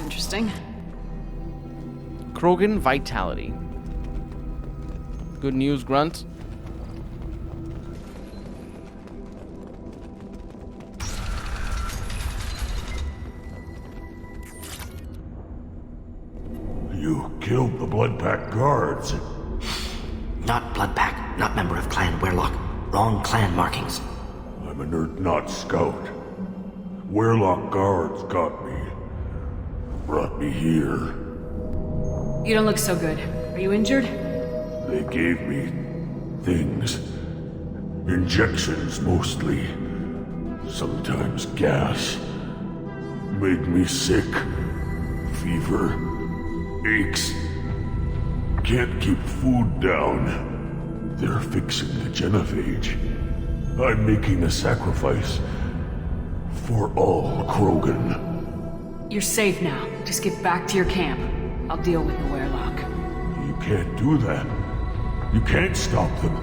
interesting. Krogan Vitality. Good news, Grunt. You killed the Blood Pack guards. Not Blood Pack, not member of Clan Werelock. Wrong clan markings. I'm a nerd, not scout. Werelock guards got me. Brought me here. You don't look so good. Are you injured? They gave me things. Injections mostly. Sometimes gas. Made me sick. Fever. Aches. Can't keep food down. They're fixing the genophage. I'm making a sacrifice. For all Krogan. You're safe now. Just get back to your camp. I'll deal with the Werelock. You can't do that. You can't stop them.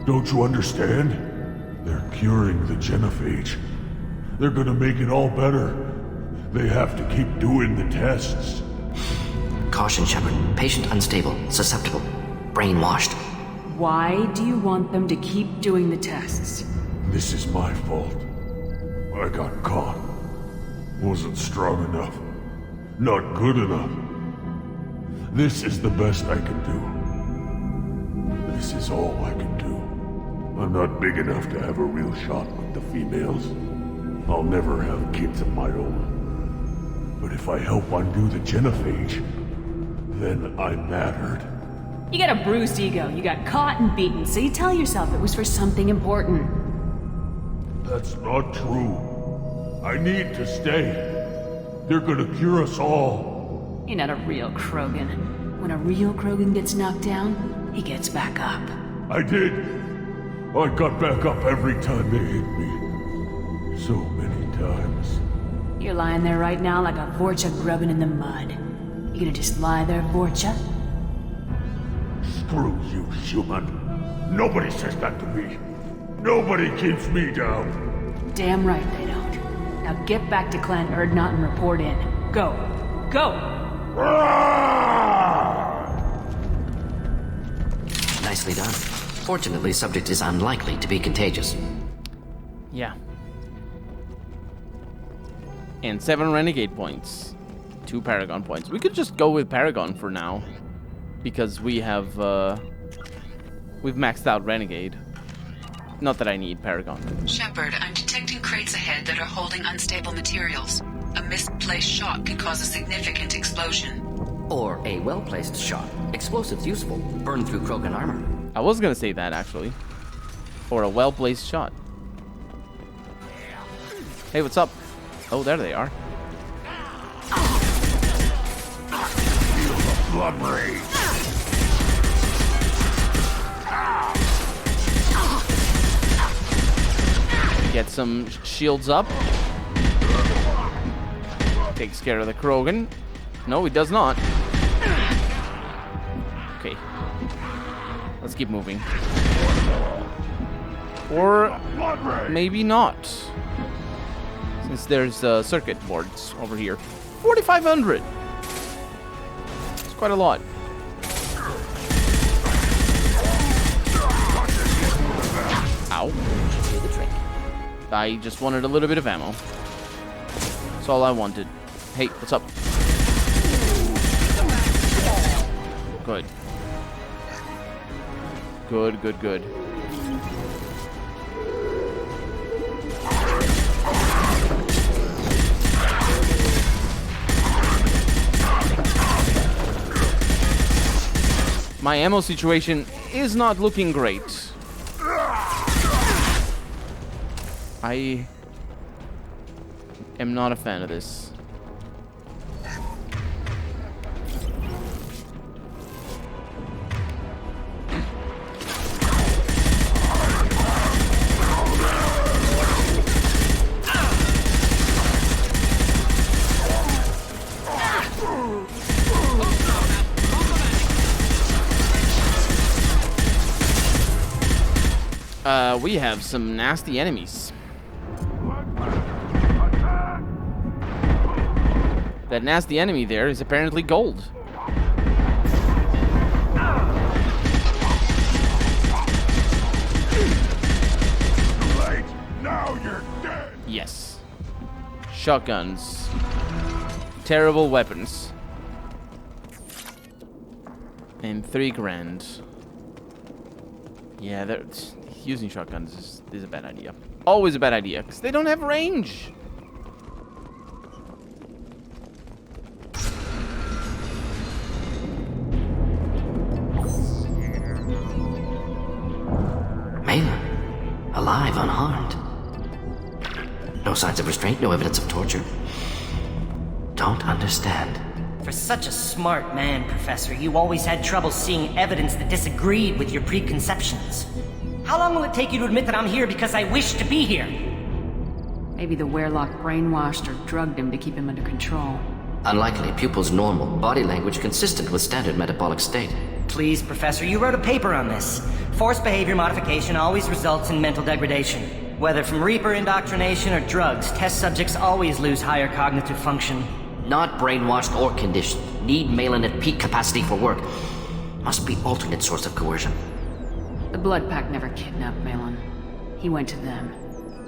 Don't you understand? They're curing the genophage. They're gonna make it all better. They have to keep doing the tests. Caution, Shepard. Patient unstable, susceptible, brainwashed. Why do you want them to keep doing the tests? This is my fault. I got caught. Wasn't strong enough. Not good enough. This is the best I can do. This is all I can do. I'm not big enough to have a real shot with the females. I'll never have kids of my own. But if I help undo the genophage, then I'm mattered. You got a bruised ego. You got caught and beaten, so you tell yourself it was for something important. That's not true. I need to stay. They're gonna cure us all. You're not a real Krogan. When a real Krogan gets knocked down, he gets back up. I did. I got back up every time they hit me. So many times. You're lying there right now like a Vorcha grubbing in the mud. You gonna just lie there, Vorcha? Screw you, human. Nobody says that to me. Nobody keeps me down. Damn right they don't. Now get back to Clan Erdnot and report in. Go. Go! Nicely done. Fortunately, subject is unlikely to be contagious. Yeah. And 7 Renegade points. 2 Paragon points. We could just go with Paragon for now. Because we have, we've maxed out Renegade. Not that I need Paragon. Shepard, I'm detecting crates ahead that are holding unstable materials. A misplaced shot could cause a significant explosion. Or a well-placed shot. Explosives useful. Burn through Krogan armor. I was gonna say that, actually. Or a well-placed shot. Hey, what's up? Oh, there they are. Feel the blood rage. Get some shields up. Takes care of the Krogan. No, he does not. Okay. Let's keep moving. Or maybe not. Since there's circuit boards over here. 4,500! It's quite a lot. Ow. Do the trick. I just wanted a little bit of ammo. That's all I wanted. Hey, what's up? Good. Good, good, good. My ammo situation is not looking great. I am not a fan of this. We have some nasty enemies. That nasty enemy there is apparently gold. Late. Now you're dead. Yes. Shotguns. Terrible weapons. And 3 grand. Yeah, using shotguns is a bad idea. Always a bad idea, because they don't have range. Malin, alive, unharmed. No signs of restraint, no evidence of torture. Don't understand. For such a smart man, Professor, you always had trouble seeing evidence that disagreed with your preconceptions. How long will it take you to admit that I'm here because I wish to be here? Maybe the Werelock brainwashed or drugged him to keep him under control. Unlikely. Pupil's normal. Body language consistent with standard metabolic state. Please, Professor, you wrote a paper on this. Forced behavior modification always results in mental degradation. Whether from Reaper indoctrination or drugs, test subjects always lose higher cognitive function. Not brainwashed or conditioned. Need Malin at peak capacity for work. Must be alternate source of coercion. The Blood Pack never kidnapped Malin. He went to them.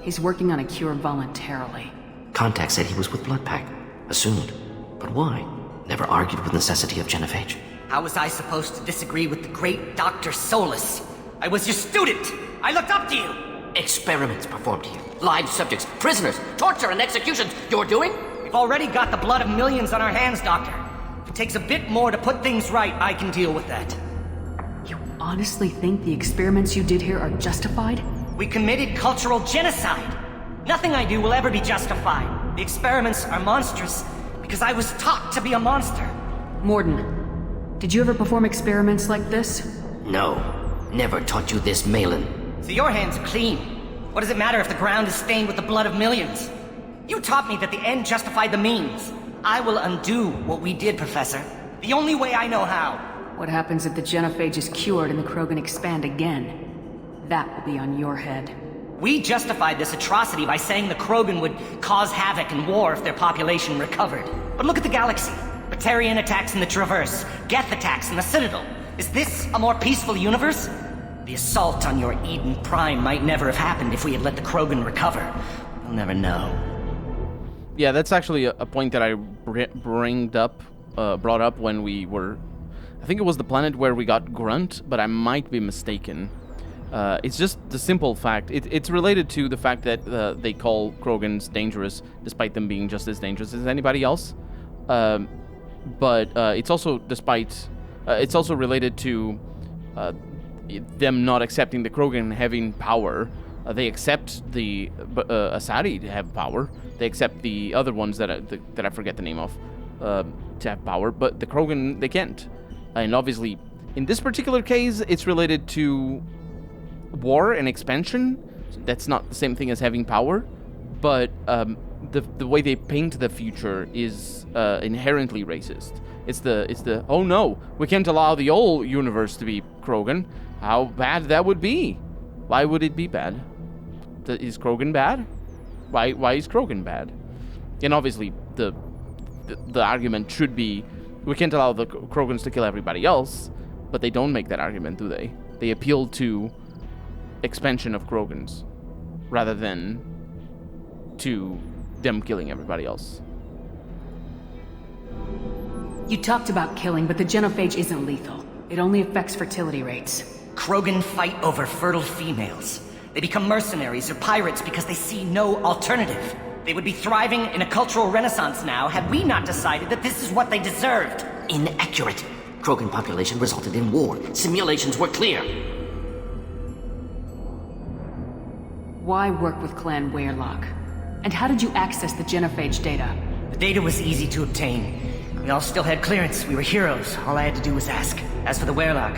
He's working on a cure voluntarily. Contact said he was with Blood Pack. Assumed. But why? Never argued with necessity of genophage. How was I supposed to disagree with the great Dr. Solus? I was your student! I looked up to you! Experiments performed here. Live subjects, prisoners, torture and executions. You're doing? We've already got the blood of millions on our hands, Doctor. If it takes a bit more to put things right, I can deal with that. You honestly think the experiments you did here are justified? We committed cultural genocide. Nothing I do will ever be justified. The experiments are monstrous because I was taught to be a monster. Morden, did you ever perform experiments like this? No. Never taught you this, Malin. So your hands are clean. What does it matter if the ground is stained with the blood of millions? You taught me that the end justified the means. I will undo what we did, Professor. The only way I know how. What happens if the genophage is cured and the Krogan expand again? That will be on your head. We justified this atrocity by saying the Krogan would cause havoc and war if their population recovered. But look at the galaxy. Batarian attacks in the Traverse, Geth attacks in the Citadel. Is this a more peaceful universe? The assault on your Eden Prime might never have happened if we had let the Krogan recover. We'll never know. Yeah, that's actually a point that I brought up when we were... I think it was the planet where we got Grunt, but I might be mistaken. It's just the simple fact. It's related to the fact that they call Krogans dangerous, despite them being just as dangerous as anybody else. But it's also it's also related to them not accepting the Krogan having power. They accept the Asadi to have power. They accept the other ones that I forget the name of to have power, but the Krogan, they can't. And obviously, in this particular case, it's related to war and expansion. That's not the same thing as having power, but the way they paint the future is inherently racist. It's the oh no, we can't allow the old universe to be Krogan. How bad that would be. Why would it be bad? Is Krogan bad? Why is Krogan bad? And obviously the argument should be we can't allow the Krogans to kill everybody else, but they don't make that argument, do they? They appeal to expansion of Krogans rather than to them killing everybody else. You talked about killing, but the genophage isn't lethal. It only affects fertility rates. Krogan fight over fertile females. They become mercenaries or pirates because they see no alternative. They would be thriving in a cultural renaissance now had we not decided that this is what they deserved. Inaccurate. Krogan population resulted in war. Simulations were clear. Why work with Clan Werelock? And how did you access the genophage data? The data was easy to obtain. We all still had clearance. We were heroes. All I had to do was ask. As for the Werelock,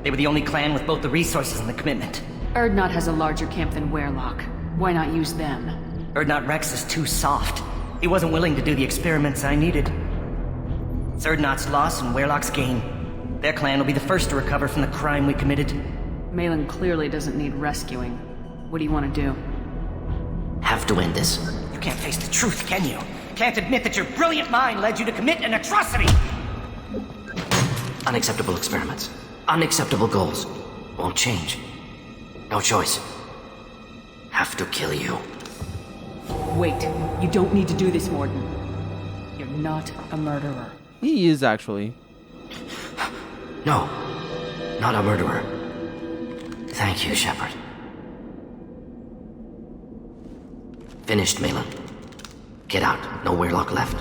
they were the only clan with both the resources and the commitment. Urdnot has a larger camp than Werelock. Why not use them? Urdnot Rex is too soft. He wasn't willing to do the experiments I needed. It's Urdnot's loss and Werelock's gain. Their clan will be the first to recover from the crime we committed. Malin clearly doesn't need rescuing. What do you want to do? Have to end this. You can't face the truth, can you? can't admit that your brilliant mind led you to commit an atrocity! Unacceptable experiments. Unacceptable goals. Won't change. No choice. Have to kill you. Wait, you don't need to do this, Morden. You're not a murderer. He is actually. No. Not a murderer. Thank you, Shepard. Finished, Malin. Get out. No Weirlock left.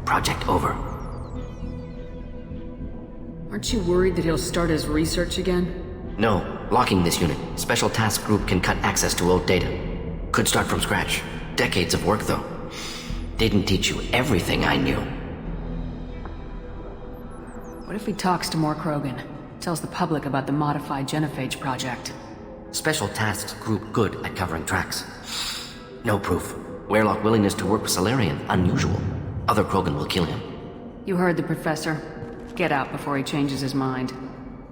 Project over. Aren't you worried that he'll start his research again? No. Locking this unit. Special Task Group can cut access to old data. Could start from scratch. Decades of work, though. Didn't teach you everything I knew. What if he talks to more Krogan? Tells the public about the modified genophage project? Special Tasks Group good at covering tracks. No proof. Weirlock willingness to work with Salarian, unusual. Other Krogan will kill him. You heard the professor. Get out before he changes his mind.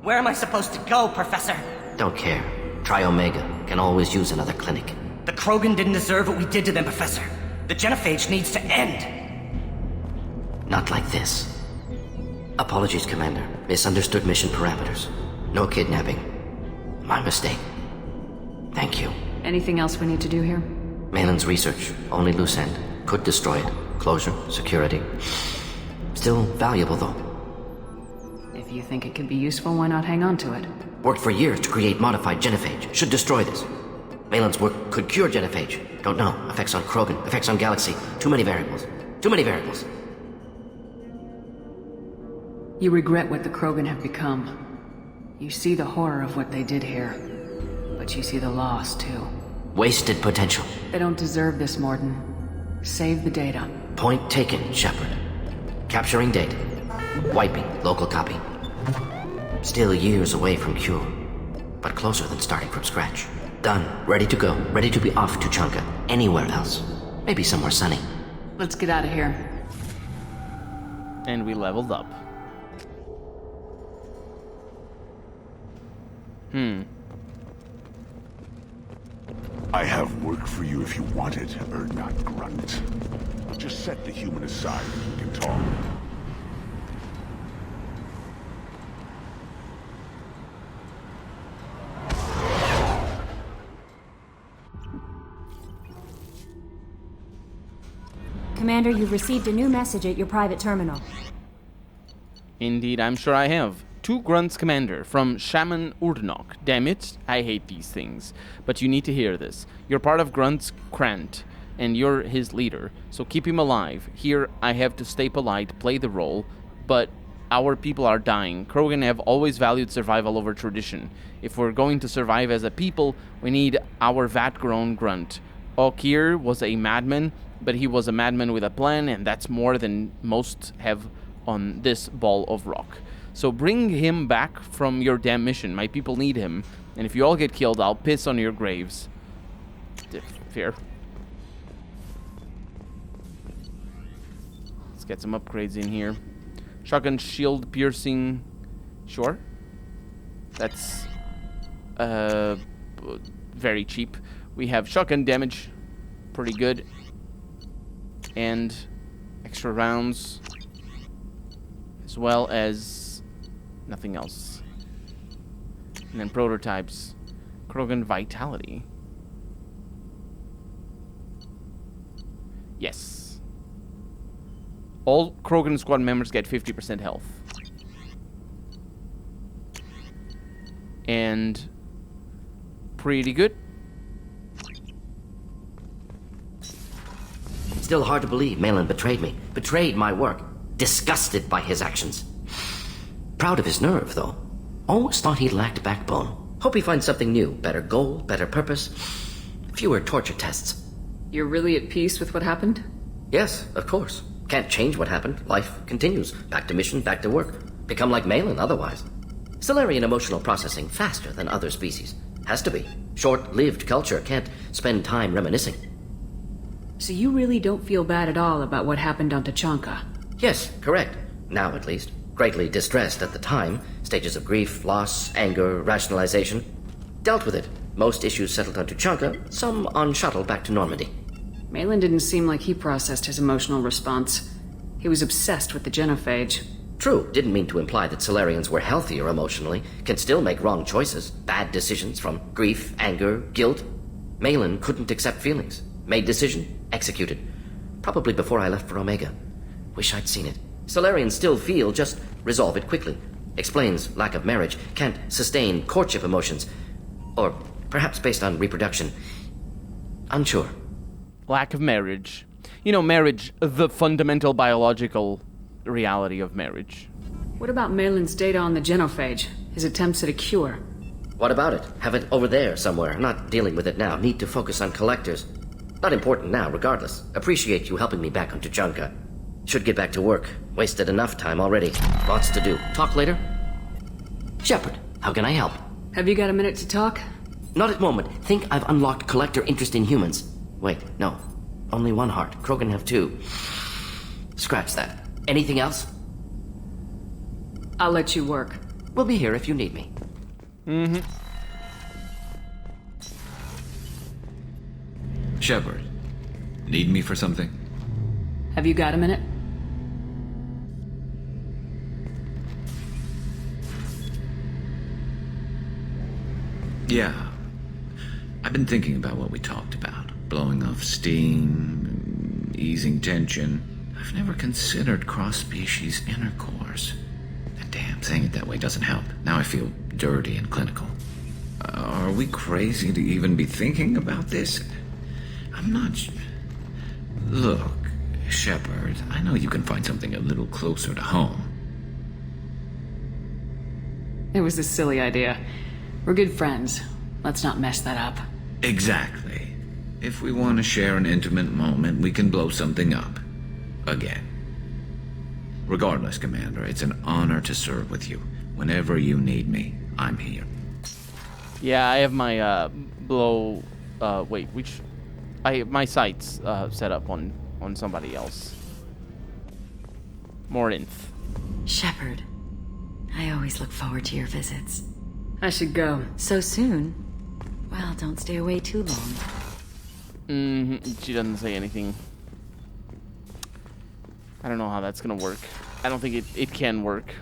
Where am I supposed to go, Professor? Don't care. Try Omega. Can always use another clinic. The Krogan didn't deserve what we did to them, Professor. The genophage needs to end. Not like this. Apologies, Commander. Misunderstood mission parameters. No kidnapping. My mistake. Thank you. Anything else we need to do here? Malin's research. Only loose end. Could destroy it. Closure. Security. Still valuable, though. If you think it could be useful, why not hang on to it? Worked for years to create modified genophage. Should destroy this. Malin's work could cure genophage. Don't know. Effects on Krogan. Effects on Galaxy. Too many variables. Too many variables. You regret what the Krogan have become. You see the horror of what they did here. But you see the loss, too. Wasted potential. They don't deserve this, Morden. Save the data. Point taken, Shepard. Capturing data. Wiping local copy. Still years away from cure. But closer than starting from scratch. Done. Ready to go. Ready to be off to Chunka. Anywhere else. Maybe somewhere sunny. Let's get out of here. And we leveled up. I have work for you if you want it, or not, Grunt. Just set the human aside and we can talk. Commander, you've received a new message at your private terminal. Indeed, I'm sure I have. To Grunts Commander, from Shaman Urdnok. Damn it, I hate these things. But you need to hear this. You're part of Grunt's Krant, and you're his leader, so keep him alive. Here, I have to stay polite, play the role, but our people are dying. Krogan have always valued survival over tradition. If we're going to survive as a people, we need our vat-grown Grunt. Okir was a madman, but he was a madman with a plan, and that's more than most have on this ball of rock. So bring him back from your damn mission. My people need him. And if you all get killed, I'll piss on your graves. Fair. Let's get some upgrades in here. Shotgun shield piercing. Sure. That's very cheap. We have shotgun damage. Pretty good. And extra rounds. As well as nothing else. And then prototypes. Krogan Vitality. Yes. All Krogan squad members get 50% health. And pretty good. Still hard to believe Malin betrayed me. Betrayed my work. Disgusted by his actions. Proud of his nerve, though. Always thought he lacked backbone. Hope he finds something new. Better goal, better purpose. Fewer torture tests. You're really at peace with what happened? Yes, of course. Can't change what happened. Life continues. Back to mission, back to work. Become like Malin otherwise. Salarian emotional processing faster than other species. Has to be. Short-lived culture can't spend time reminiscing. So you really don't feel bad at all about what happened on Tachanka? Yes, correct. Now at least. Greatly distressed at the time. Stages of grief, loss, anger, rationalization. Dealt with it. Most issues settled on Tuchanka, some on shuttle back to Normandy. Malin didn't seem like he processed his emotional response. He was obsessed with the genophage. True, didn't mean to imply that Solarians were healthier emotionally, can still make wrong choices, bad decisions from grief, anger, guilt. Malin couldn't accept feelings. Made decision, executed. Probably before I left for Omega. Wish I'd seen it. Solarians still feel, just resolve it quickly. Explains lack of marriage, can't sustain courtship emotions. Or perhaps based on reproduction. Unsure. Lack of marriage. You know, marriage, the fundamental biological reality of marriage. What about Malin's data on the genophage? His attempts at a cure? What about it? Have it over there somewhere. Not dealing with it now. Need to focus on collectors. Not important now, regardless. Appreciate you helping me back on Tuchanka. Should get back to work. Wasted enough time already. Lots to do. Talk later? Shepard, how can I help? Have you got a minute to talk? Not at the moment. Think I've unlocked collector interest in humans. Wait, no. Only one heart. Krogan have two. Scratch that. Anything else? I'll let you work. We'll be here if you need me. Shepard, need me for something? Have you got a minute? Yeah. I've been thinking about what we talked about. Blowing off steam, easing tension. I've never considered cross-species intercourse. And damn, saying it that way doesn't help. Now I feel dirty and clinical. Are we crazy to even be thinking about this? I'm not... Look, Shepard, I know you can find something a little closer to home. It was a silly idea. We're good friends. Let's not mess that up. Exactly. If we want to share an intimate moment, we can blow something up. Again. Regardless, Commander, it's an honor to serve with you. Whenever you need me, I'm here. Yeah, I have my I have my sights set up on somebody else. Morinth. Shepard, I always look forward to your visits. I should go. So soon? Well, don't stay away too long. She doesn't say anything. I don't know how that's gonna work. I don't think it can work.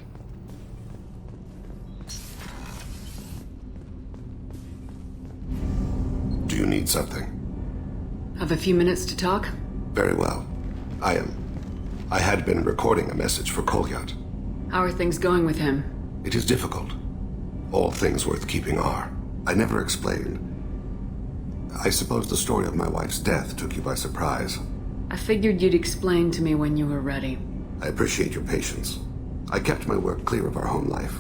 Do you need something? Have a few minutes to talk? Very well. I had been recording a message for Kolyat. How are things going with him? It is difficult. All things worth keeping are. I never explained. I suppose the story of my wife's death took you by surprise. I figured you'd explain to me when you were ready. I appreciate your patience. I kept my work clear of our home life.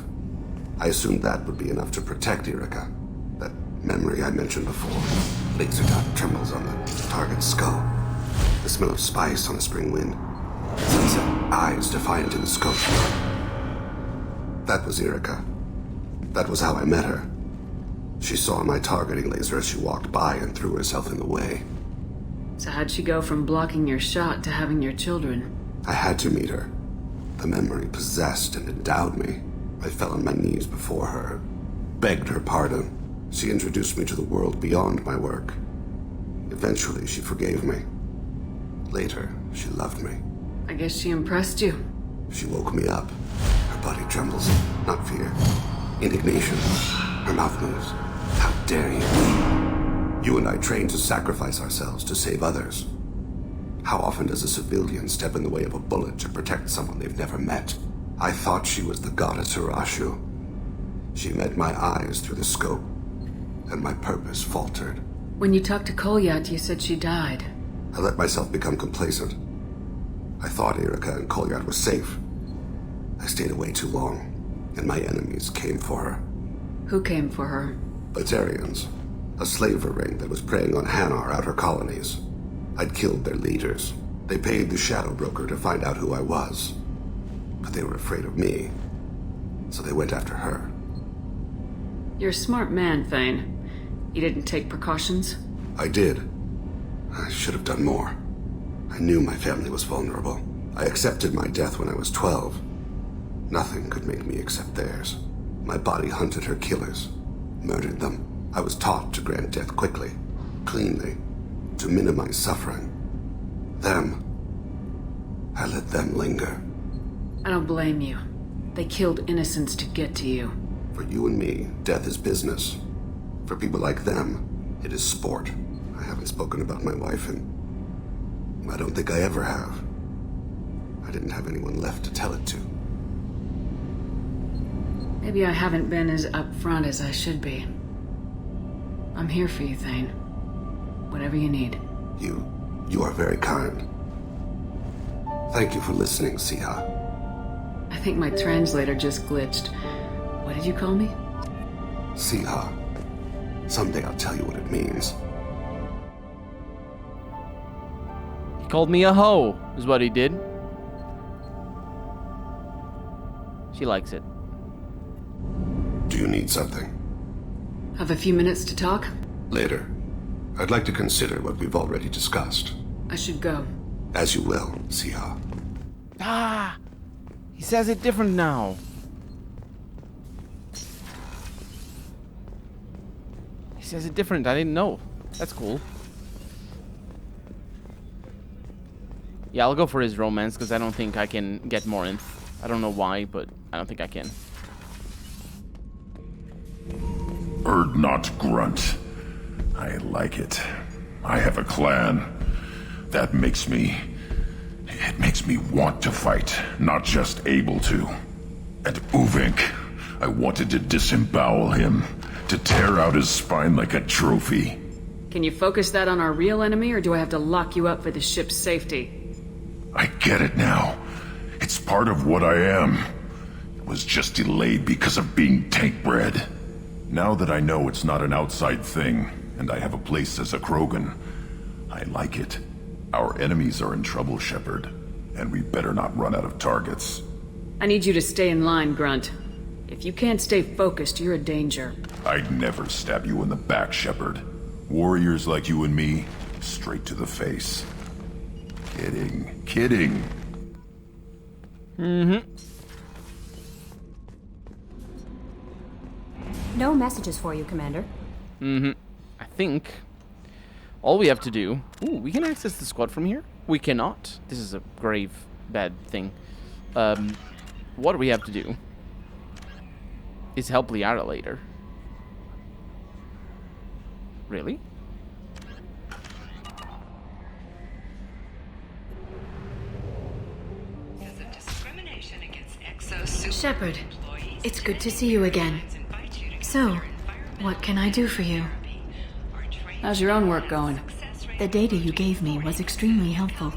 I assumed that would be enough to protect Erica. That memory I mentioned before. Laser dot trembles on the target's skull. The smell of spice on a spring wind. Sunset eyes defiant in the scope. That was Erica. That was how I met her. She saw my targeting laser as she walked by and threw herself in the way. So how'd she go from blocking your shot to having your children? I had to meet her. The memory possessed and endowed me. I fell on my knees before her, begged her pardon. She introduced me to the world beyond my work. Eventually, she forgave me. Later, she loved me. I guess she impressed you. She woke me up. Her body trembles, not fear. Indignation. Her mouth moves. How dare you? You and I trained to sacrifice ourselves to save others. How often does a civilian step in the way of a bullet to protect someone they've never met? I thought she was the goddess Urashu. She met my eyes through the scope, and my purpose faltered. When you talked to Kolyat, you said she died. I let myself become complacent. I thought Erica and Kolyat were safe. I stayed away too long, and my enemies came for her. Who came for her? Batarians. A slaver ring that was preying on Hanar outer colonies. I'd killed their leaders. They paid the Shadow Broker to find out who I was. But they were afraid of me, so they went after her. You're a smart man, Thane. You didn't take precautions? I did. I should have done more. I knew my family was vulnerable. I accepted my death when I was 12. Nothing could make me accept theirs. My body hunted her killers, murdered them. I was taught to grant death quickly, cleanly, to minimize suffering. Them. I let them linger. I don't blame you. They killed innocents to get to you. For you and me, death is business. For people like them, it is sport. I haven't spoken about my wife, and I don't think I ever have. I didn't have anyone left to tell it to. Maybe I haven't been as upfront as I should be. I'm here for you, Thane. Whatever you need. You are very kind. Thank you for listening, Siha. I think my translator just glitched. What did you call me? Siha. Someday I'll tell you what it means. He called me a hoe, is what he did. She likes it. Do you need something? Have a few minutes to talk? Later. I'd like to consider what we've already discussed. I should go. As you will, Siha. Ah! He says it different now. He says it different. I didn't know. That's cool. Yeah, I'll go for his romance because I don't think I can get more inf. I don't know why, but I don't think I can. Erd not grunt. I like it. I have a clan. That makes me... It makes me want to fight, not just able to. And Uvink, I wanted to disembowel him, to tear out his spine like a trophy. Can you focus that on our real enemy, or do I have to lock you up for the ship's safety? I get it now. It's part of what I am. It was just delayed because of being tank-bred. Now that I know it's not an outside thing, and I have a place as a Krogan, I like it. Our enemies are in trouble, Shepard, and we better not run out of targets. I need you to stay in line, Grunt. If you can't stay focused, you're a danger. I'd never stab you in the back, Shepard. Warriors like you and me, straight to the face. Kidding. Kidding. Mm-hmm. No messages for you, Commander. Mm-hmm. I think all we have to do... Ooh, we can access the squad from here? We cannot. This is a grave, bad thing. What we have to do is help Liara later. Really? Shepard, it's good to see you again. So, what can I do for you? How's your own work going? The data you gave me was extremely helpful.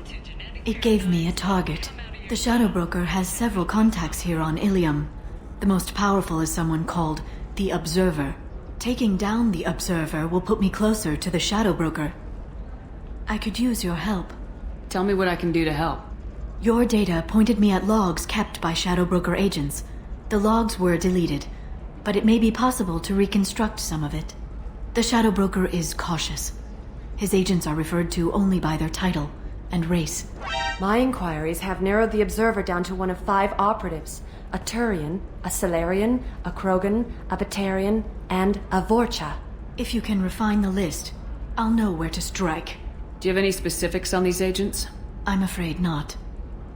It gave me a target. The Shadow Broker has several contacts here on Ilium. The most powerful is someone called the Observer. Taking down the Observer will put me closer to the Shadow Broker. I could use your help. Tell me what I can do to help. Your data pointed me at logs kept by Shadow Broker agents. The logs were deleted, but it may be possible to reconstruct some of it. The Shadow Broker is cautious. His agents are referred to only by their title and race. My inquiries have narrowed the Observer down to one of 5 operatives. A Turian, a Solarian, a Krogan, a Batarian, and a Vorcha. If you can refine the list, I'll know where to strike. Do you have any specifics on these agents? I'm afraid not.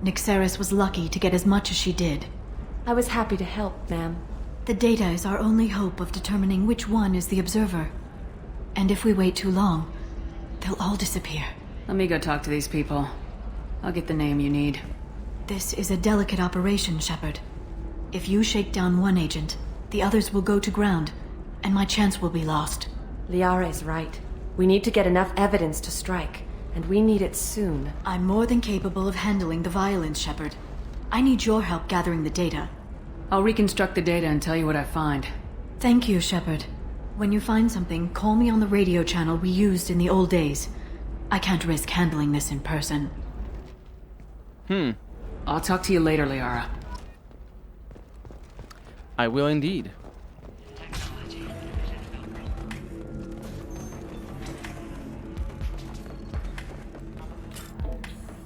Nyxeris was lucky to get as much as she did. I was happy to help, ma'am. The data is our only hope of determining which one is the Observer. And if we wait too long, they'll all disappear. Let me go talk to these people. I'll get the name you need. This is a delicate operation, Shepard. If you shake down one agent, the others will go to ground, and my chance will be lost. Liara is right. We need to get enough evidence to strike, and we need it soon. I'm more than capable of handling the violence, Shepard. I need your help gathering the data. I'll reconstruct the data and tell you what I find. Thank you, Shepard. When you find something, call me on the radio channel we used in the old days. I can't risk handling this in person. I'll talk to you later, Liara. I will indeed.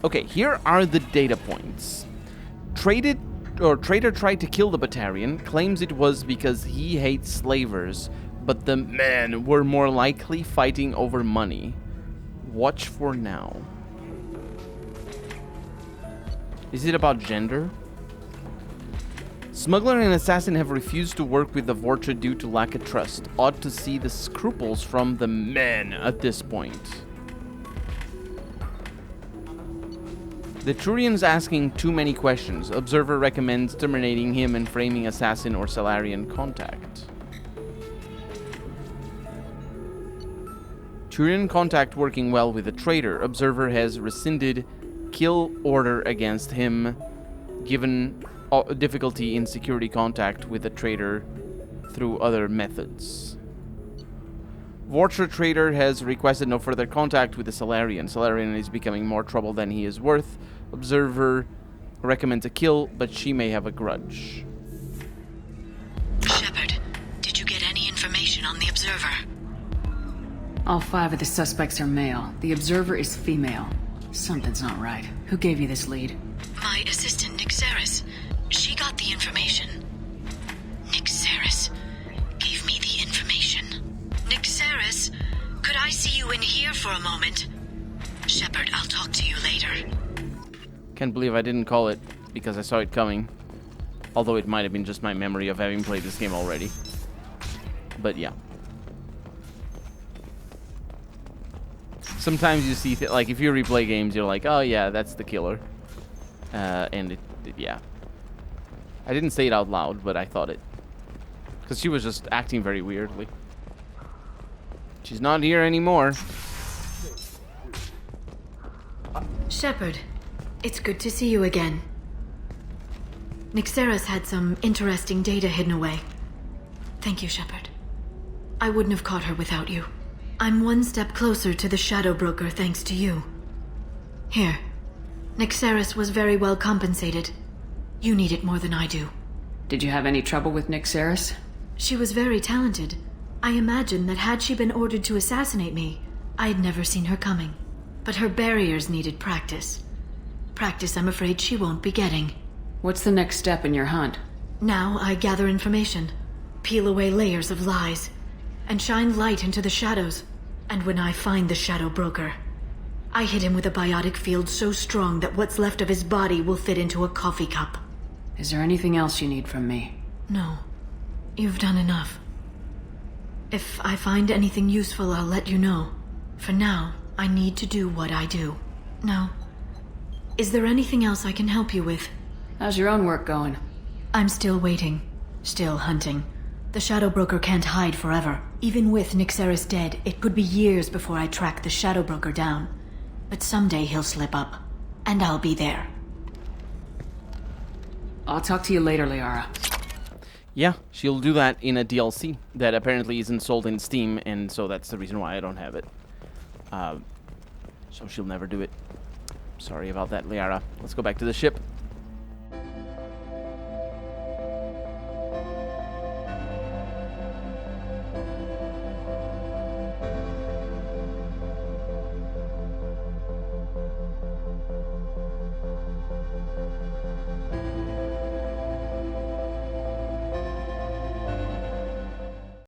Okay, here are the data points. Traitor tried to kill the Batarian, claims it was because he hates slavers, but the men were more likely fighting over money. Watch for now. Is it about gender? Smuggler and assassin have refused to work with the Vorcha due to lack of trust. Odd to see the scruples from the men at this point. The Turian's asking too many questions. Observer recommends terminating him and framing assassin or Salarian contact. Turian contact working well with a traitor. Observer has rescinded kill order against him, given difficulty in security contact with a traitor through other methods. Vorcha traitor has requested no further contact with the Salarian. Salarian is becoming more trouble than he is worth. Observer recommends a kill, but she may have a grudge. Shepard, did you get any information on the Observer? All 5 of the suspects are male. The Observer is female. Something's not right. Who gave you this lead? My assistant, Nick Saris. She got the information. Nick Saris gave me the information. Nick Saris, could I see you in here for a moment? Shepard, I'll talk to you later. Can't believe I didn't call it because I saw it coming. Although it might have been just my memory of having played this game already. But yeah. Sometimes you see, like, if you replay games, you're like, oh yeah, that's the killer. And yeah. I didn't say it out loud, but I thought it. Because she was just acting very weirdly. She's not here anymore. Shepard, it's good to see you again. Nixeris had some interesting data hidden away. Thank you, Shepard. I wouldn't have caught her without you. I'm one step closer to the Shadow Broker thanks to you. Here. Nixeris was very well compensated. You need it more than I do. Did you have any trouble with Nick Saris? She was very talented. I imagine that had she been ordered to assassinate me, I'd never seen her coming. But her barriers needed practice. Practice I'm afraid she won't be getting. What's the next step in your hunt? Now I gather information, peel away layers of lies, and shine light into the shadows. And when I find the Shadow Broker, I hit him with a biotic field so strong that what's left of his body will fit into a coffee cup. Is there anything else you need from me? No. You've done enough. If I find anything useful, I'll let you know. For now, I need to do what I do. Now, is there anything else I can help you with? How's your own work going? I'm still waiting. Still hunting. The Shadow Broker can't hide forever. Even with Nixeris dead, it could be years before I track the Shadow Broker down. But someday he'll slip up. And I'll be there. I'll talk to you later, Liara. Yeah, she'll do that in a DLC that apparently isn't sold in Steam, and so that's the reason why I don't have it. So she'll never do it. Sorry about that, Liara. Let's go back to the ship.